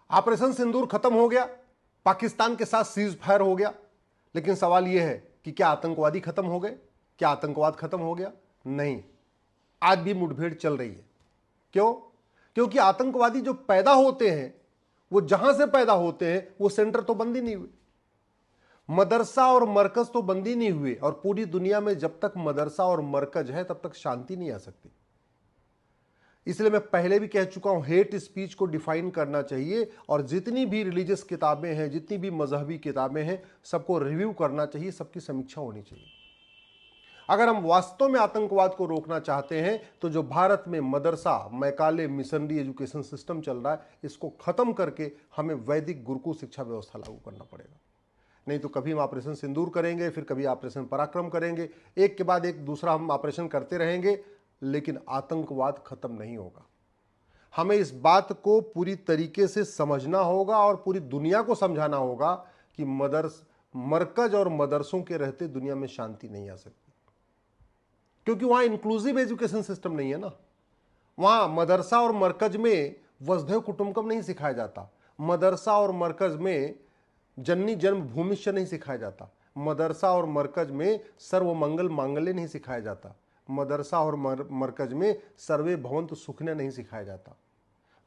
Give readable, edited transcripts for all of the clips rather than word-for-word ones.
Operation सिंदूर खत्म हो गया, पाकिस्तान के साथ सीज फायर हो गया, लेकिन सवाल यह है कि क्या आतंकवादी खत्म हो गए? क्या आतंकवाद खत्म हो गया? नहीं, आज भी मुठभेड़ चल रही है। क्यों? क्योंकि आतंकवादी जो पैदा होते हैं, वो जहां से पैदा होते हैं वो सेंटर तो बंद ही नहीं हुए, मदरसा और मरकज तो बंद ही नहीं हुए। और पूरी दुनिया में जब तक मदरसा और मरकज है तब तक शांति नहीं आ सकती। इसलिए मैं पहले भी कह चुका हूं, हेट स्पीच को डिफाइन करना चाहिए और जितनी भी रिलीजियस किताबें हैं, जितनी भी मजहबी किताबें हैं, सबको रिव्यू करना चाहिए, सबकी समीक्षा होनी चाहिए। अगर हम वास्तव में आतंकवाद को रोकना चाहते हैं तो जो भारत में मदरसा, मैकाले, मिशनरी एजुकेशन सिस्टम चल रहा है, इसको खत्म करके हमें वैदिक गुरुकुल शिक्षा व्यवस्था लागू करना पड़ेगा। नहीं तो कभी हम ऑपरेशन सिंदूर करेंगे, फिर कभी ऑपरेशन पराक्रम करेंगे, एक के बाद एक दूसरा हम ऑपरेशन करते रहेंगे, लेकिन आतंकवाद खत्म नहीं होगा। हमें इस बात को पूरी तरीके से समझना होगा और पूरी दुनिया को समझाना होगा कि मरकज और मदरसों के रहते दुनिया में शांति नहीं आ सकती, क्योंकि वहां इंक्लूसिव एजुकेशन सिस्टम नहीं है ना। वहां मदरसा और मरकज में वसुधैव कुटुंबकम नहीं सिखाया जाता, मदरसा और मरकज में जननी जन्म भूमिष्य नहीं सिखाया जाता, मदरसा और मरकज में सर्वमंगल मांगल्य नहीं सिखाया जाता, मदरसा और मरकज में सर्वे भवन्तु सुखिनः नहीं सिखाया जाता।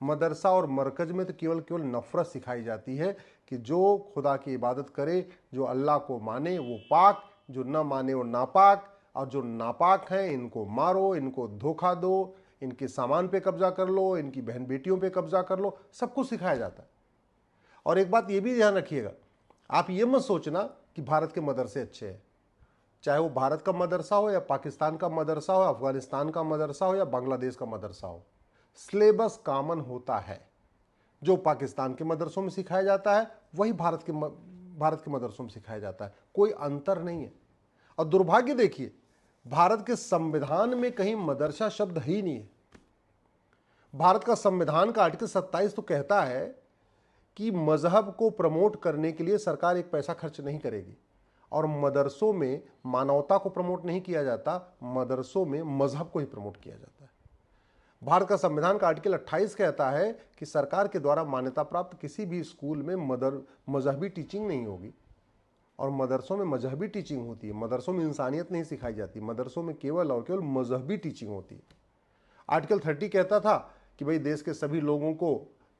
मदरसा और मरकज में तो केवल नफरत सिखाई जाती है कि जो खुदा की इबादत करे, जो अल्लाह को माने वो पाक, जो न माने वो नापाक, और जो नापाक हैं इनको मारो, इनको धोखा दो, इनके सामान पे कब्जा कर लो, इनकी बहन बेटियों पे कब्जा कर लो, सब कुछ सिखाया जाता है। और एक बात ये भी ध्यान रखिएगा, आप ये मत सोचना कि भारत के मदरसे अच्छे हैं, चाहे वो भारत का मदरसा हो या पाकिस्तान का मदरसा हो, अफगानिस्तान का मदरसा हो या बांग्लादेश का मदरसा हो, सिलेबस कॉमन होता है। जो पाकिस्तान के मदरसों में सिखाया जाता है वही भारत के मदरसों में सिखाया जाता है, कोई अंतर नहीं है। और दुर्भाग्य देखिए, भारत के संविधान में कहीं मदरसा शब्द ही नहीं है। भारत का संविधान का आर्टिकल 27 तो कहता है कि मजहब को प्रमोट करने के लिए सरकार एक पैसा खर्च नहीं करेगी, और मदरसों में मानवता को प्रमोट नहीं किया जाता, मदरसों में मजहब को ही प्रमोट किया जाता है। भारत का संविधान का आर्टिकल 28 कहता है कि सरकार के द्वारा मान्यता प्राप्त किसी भी स्कूल में मजहबी टीचिंग नहीं होगी, और मदरसों में मजहबी टीचिंग होती है। मदरसों में इंसानियत नहीं सिखाई जाती, मदरसों में केवल और केवल मजहबी टीचिंग होती है। आर्टिकल 30 कहता था कि भाई देश के सभी लोगों को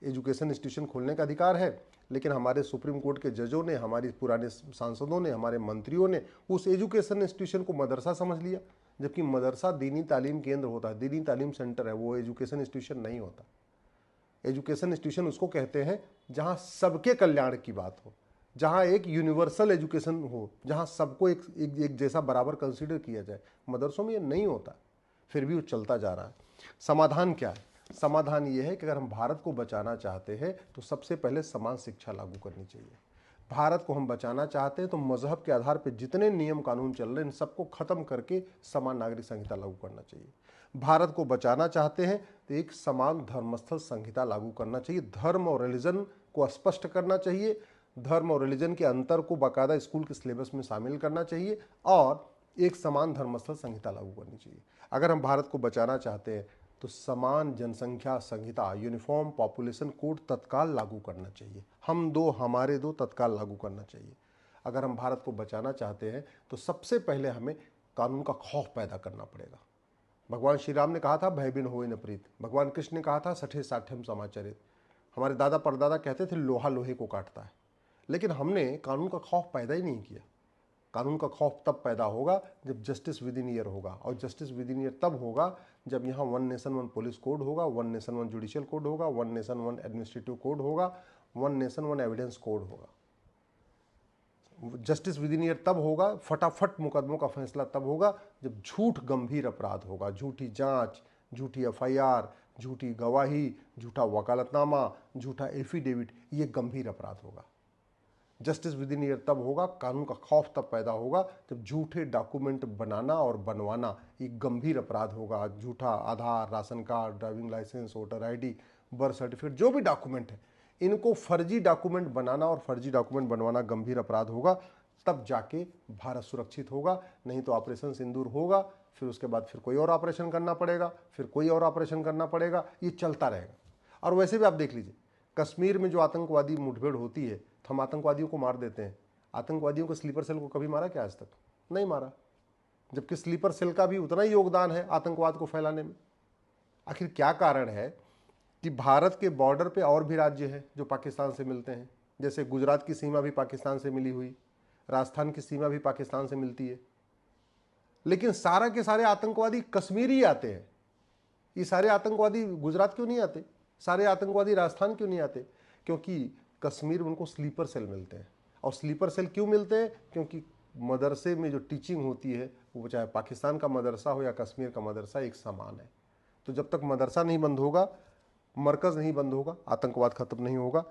एजुकेशन इंस्टीट्यूशन खोलने का अधिकार है, लेकिन हमारे सुप्रीम कोर्ट के जजों ने, हमारे पुराने सांसदों ने, हमारे मंत्रियों ने उस एजुकेशन इंस्टीट्यूशन को मदरसा समझ लिया, जबकि मदरसा दीनी तालीम केंद्र होता है, दीनी तालीम सेंटर है, वो एजुकेशन इंस्टीट्यूशन नहीं होता। एजुकेशन इंस्टीट्यूशन उसको कहते हैं जहां सबके कल्याण की बात हो, जहां एक यूनिवर्सल एजुकेशन हो, जहां सबको एक जैसा बराबर कंसीडर किया जाए। मदरसों में ये नहीं होता, फिर भी वो चलता जा रहा है। समाधान क्या है? समाधान ये है कि अगर हम भारत को बचाना चाहते हैं तो सबसे पहले समान शिक्षा लागू करनी चाहिए। भारत को हम बचाना चाहते हैं तो मजहब के आधार पर जितने नियम कानून चल रहे हैं इन सबको खत्म करके समान नागरिक संहिता लागू करना चाहिए। भारत को बचाना चाहते हैं तो एक समान धर्मस्थल संहिता लागू करना चाहिए, धर्म और रिलीजन को स्पष्ट करना चाहिए, धर्म और रिलीजन के अंतर को बाकायदा स्कूल के सिलेबस में शामिल करना चाहिए, और एक समान धर्मस्थल संहिता लागू करनी चाहिए। अगर हम भारत को बचाना चाहते हैं तो समान जनसंख्या संहिता, यूनिफॉर्म पॉपुलेशन कोड तत्काल लागू करना चाहिए। हम दो हमारे दो तत्काल लागू करना चाहिए। अगर हम भारत को बचाना चाहते हैं तो सबसे पहले हमें कानून का खौफ पैदा करना पड़ेगा। भगवान श्री राम ने कहा था भय बिन होय न प्रीत, भगवान कृष्ण ने कहा था सठे साठ्यम समाचरित, हमारे दादा परदादा कहते थे लोहा लोहे को काटता है, लेकिन हमने कानून का खौफ पैदा ही नहीं किया। कानून का खौफ तब पैदा होगा जब जस्टिस विद इन ईयर होगा, और जस्टिस विद इन ईयर तब होगा जब यहाँ one nation one police code होगा, one nation one judicial code होगा, one nation one administrative code होगा, one nation one evidence code होगा। जस्टिस विद इन ईयर तब होगा, फटाफट मुकदमों का फैसला तब होगा जब झूठ गंभीर अपराध होगा, झूठी जांच, झूठी एफआईआर, झूठी गवाही, झूठा वकालतनामा, झूठा एफिडेविट, ये गंभीर अपराध होगा। जस्टिस विद इन ईयर तब होगा, कानून का खौफ तब पैदा होगा जब झूठे डॉक्यूमेंट बनाना और बनवाना एक गंभीर अपराध होगा। झूठा Aadhaar, ration card, driving licence, voter ID, birth certificate, जो भी डॉक्यूमेंट है, इनको फर्जी डॉक्यूमेंट बनाना और फर्जी डॉक्यूमेंट बनवाना गंभीर अपराध होगा। तब जाके भारत सुरक्षित होगा। नहीं तो ऑपरेशन सिंदूर होगा, फिर उसके बाद फिर कोई और ऑपरेशन करना पड़ेगा, फिर कोई और ऑपरेशन करना पड़ेगा, ये चलता रहेगा। और वैसे भी आप देख लीजिए, कश्मीर में जो आतंकवादी मुठभेड़ होती है तो हम आतंकवादियों को मार देते हैं। आतंकवादियों को स्लीपर सेल को कभी मारा क्या आज तक? नहीं मारा, जबकि स्लीपर सेल का भी उतना ही योगदान है आतंकवाद को फैलाने में। आखिर क्या कारण है कि भारत के बॉर्डर पे और भी राज्य हैं जो पाकिस्तान से मिलते हैं? जैसे गुजरात की सीमा भी पाकिस्तान से मिली हुई, राजस्थान की सीमा भी पाकिस्तान से मिलती है, लेकिन सारा के सारे आतंकवादी कश्मीरी आते हैं। ये सारे आतंकवादी गुजरात क्यों नहीं आते? सारे आतंकवादी राजस्थान क्यों नहीं आते? क्योंकि कश्मीर में उनको स्लीपर सेल मिलते हैं। और स्लीपर सेल क्यों मिलते हैं? क्योंकि मदरसे में जो टीचिंग होती है वो चाहे पाकिस्तान का मदरसा हो या कश्मीर का मदरसा, एक समान है। तो जब तक मदरसा नहीं बंद होगा, मरकज़ नहीं बंद होगा, आतंकवाद खत्म नहीं होगा।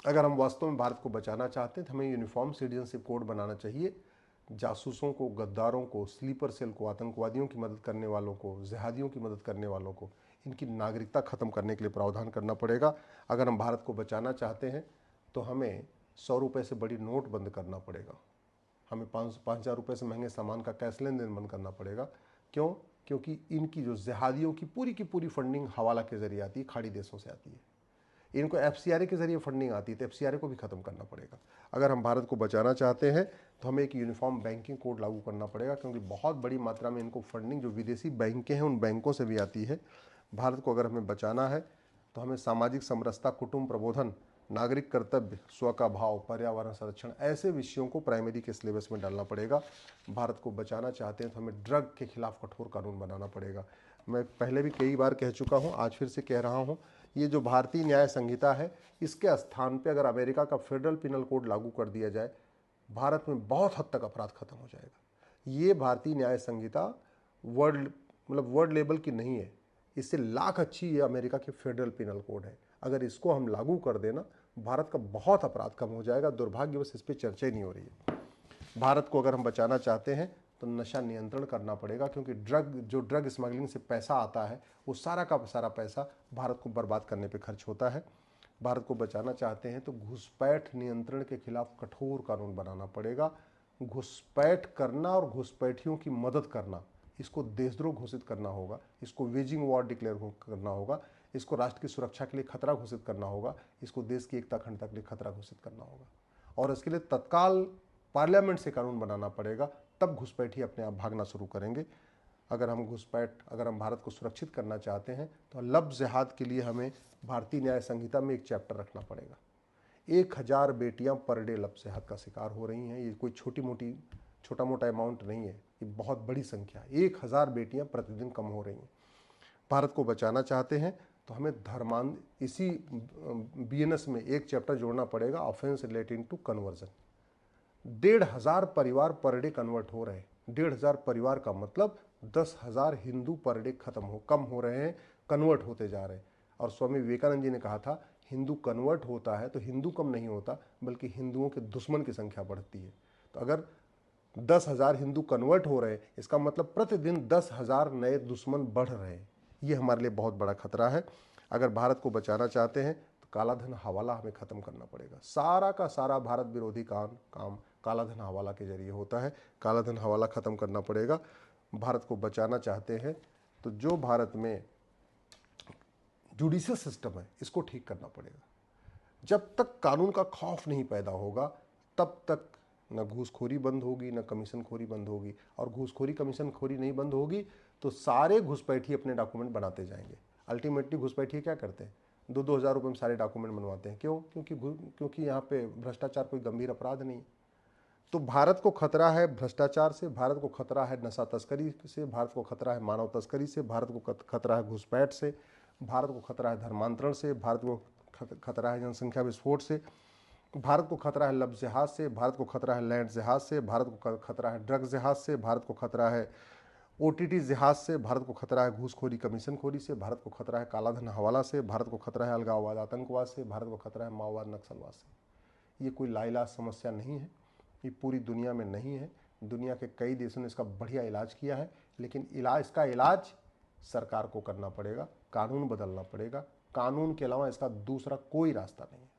अगर हम वास्तव में भारत को बचाना चाहते हैं तो हमें यूनिफॉर्म सिटीजनशिप कोड बनाना चाहिए। जासूसों को, गद्दारों को, स्लीपर सेल को, आतंकवादियों की मदद करने वालों को, जिहादियों की मदद करने वालों को, इनकी नागरिकता खत्म करने के लिए प्रावधान करना पड़ेगा। अगर हम भारत को बचाना चाहते हैं तो हमें 100 रुपये से बड़ी नोट बंद करना पड़ेगा। हमें 5,000 रुपये से महंगे सामान का कैश लेन देन बंद करना पड़ेगा। क्यों? क्योंकि इनकी जो जिहादियों की पूरी फंडिंग हवाला के जरिए आती है, खाड़ी देशों से आती है। इनको एफसीआरए के जरिए फंडिंग आती है, तो एफसीआरए को भी खत्म करना पड़ेगा। अगर हम भारत को बचाना चाहते हैं तो हमें एक यूनिफॉर्म बैंकिंग कोड लागू करना पड़ेगा, क्योंकि बहुत बड़ी मात्रा में इनको फंडिंग जो विदेशी बैंकें हैं उन बैंकों से भी आती है। भारत को अगर हमें बचाना है तो हमें सामाजिक समरसता, कुटुंब प्रबोधन, नागरिक कर्तव्य, स्व का भाव, पर्यावरण संरक्षण, ऐसे विषयों को प्राइमरी के सिलेबस में डालना पड़ेगा। भारत को बचाना चाहते हैं तो हमें ड्रग के खिलाफ कठोर कानून बनाना पड़ेगा। मैं पहले भी कई बार कह चुका हूं, आज फिर से कह रहा हूं, ये जो भारतीय न्याय संहिता है, इसके स्थान पे अगर अमेरिका का फेडरल पिनल कोड लागू कर दिया जाए, भारत में बहुत हद तक अपराध खत्म हो जाएगा। ये भारतीय न्याय संहिता वर्ल्ड लेवल की नहीं है, इससे लाख अच्छी ये अमेरिका के फेडरल पिनल कोड है। अगर इसको हम लागू कर देना, भारत का बहुत अपराध कम हो जाएगा। दुर्भाग्यवश इस पर चर्चा ही नहीं हो रही है। भारत को अगर हम बचाना चाहते हैं तो नशा नियंत्रण करना पड़ेगा, क्योंकि ड्रग स्मगलिंग से पैसा आता है, वो सारा का सारा पैसा भारत को बर्बाद करने पे खर्च होता है। भारत को बचाना चाहते हैं तो घुसपैठ नियंत्रण के खिलाफ कठोर कानून बनाना पड़ेगा। घुसपैठ करना और घुसपैठियों की मदद करना, इसको देशद्रोह घोषित करना होगा, इसको वेजिंग वॉर डिक्लेयर करना होगा, इसको राष्ट्र की सुरक्षा के लिए खतरा घोषित करना होगा, इसको देश की एकता अखंडता के लिए खतरा घोषित करना होगा। और इसके लिए तत्काल पार्लियामेंट से कानून बनाना पड़ेगा, तब घुसपैठी अपने आप भागना शुरू करेंगे। अगर हम भारत को सुरक्षित करना चाहते हैं तो लफ्ज़ जिहाद के लिए हमें भारतीय न्याय संहिता में एक चैप्टर रखना पड़ेगा। 1000 बेटियां पर डे लफ्ज़ जिहाद का शिकार हो रही हैं। ये कोई छोटा मोटा अमाउंट नहीं है, ये बहुत बड़ी संख्या है। 1000 बेटियां प्रतिदिन कम हो रही हैं। भारत को बचाना चाहते हैं तो हमें इसी बीएनएस में एक चैप्टर जोड़ना पड़ेगा, ऑफेंस रिलेटिंग टू कन्वर्जन। 1,500 परिवार पर डे कन्वर्ट हो रहे हैं। 1,500 परिवार का मतलब 10,000 हिंदू पर डे कम हो रहे हैं, कन्वर्ट होते जा रहे हैं। और स्वामी विवेकानंद जी ने कहा था, हिंदू कन्वर्ट होता है तो हिंदू कम नहीं होता, बल्कि हिंदुओं के दुश्मन की संख्या बढ़ती है। तो अगर 10,000 हिंदू कन्वर्ट हो रहे हैं, इसका मतलब प्रतिदिन 10,000 नए दुश्मन बढ़ रहे हैं। ये हमारे लिए बहुत बड़ा खतरा है। अगर भारत को बचाना चाहते हैं तो काला धन हवाला हमें ख़त्म करना पड़ेगा। सारा का सारा भारत विरोधी काम काला धन हवाला के जरिए होता है। काला धन हवाला ख़त्म करना पड़ेगा। भारत को बचाना चाहते हैं तो जो भारत में जुडिशियल सिस्टम है, इसको ठीक करना पड़ेगा। जब तक कानून का खौफ नहीं पैदा होगा, तब तक न घूसखोरी बंद होगी, न कमीशनखोरी बंद होगी। और घूसखोरी कमीशनखोरी नहीं बंद होगी तो सारे घुसपैठी अपने डॉक्यूमेंट बनाते जाएंगे। अल्टीमेटली घुसपैठी क्या करते हैं? 2-2 हज़ार रुपये में सारे डॉक्यूमेंट बनवाते हैं। क्यों? क्योंकि यहाँ पे भ्रष्टाचार कोई गंभीर अपराध नहीं। तो भारत को खतरा है भ्रष्टाचार से, भारत को खतरा है नशा तस्करी से, भारत को खतरा है मानव तस्करी से, भारत को खतरा है घुसपैठ से, भारत को खतरा है धर्मांतरण से, भारत को खतरा है जनसंख्या विस्फोट से, भारत को खतरा है लफ्ज़ जिहाद से, भारत को खतरा है लैंड जिहाद से, भारत को खतरा है ड्रग जिहाद से, भारत को खतरा है ओटीटी जिहाद से, भारत को खतरा है घूसखोरी कमीशनखोरी से, भारत को खतरा है कालाधन हवाला से, भारत को खतरा है अलगाववाद आतंकवाद से, भारत को खतरा है माओवाद नक्सलवाद से। ये कोई लाइलाज समस्या नहीं है, ये पूरी दुनिया में नहीं है। दुनिया के कई देशों ने इसका बढ़िया इलाज किया है, लेकिन इसका इलाज सरकार को करना पड़ेगा, कानून बदलना पड़ेगा। कानून के अलावा इसका दूसरा कोई रास्ता नहीं है।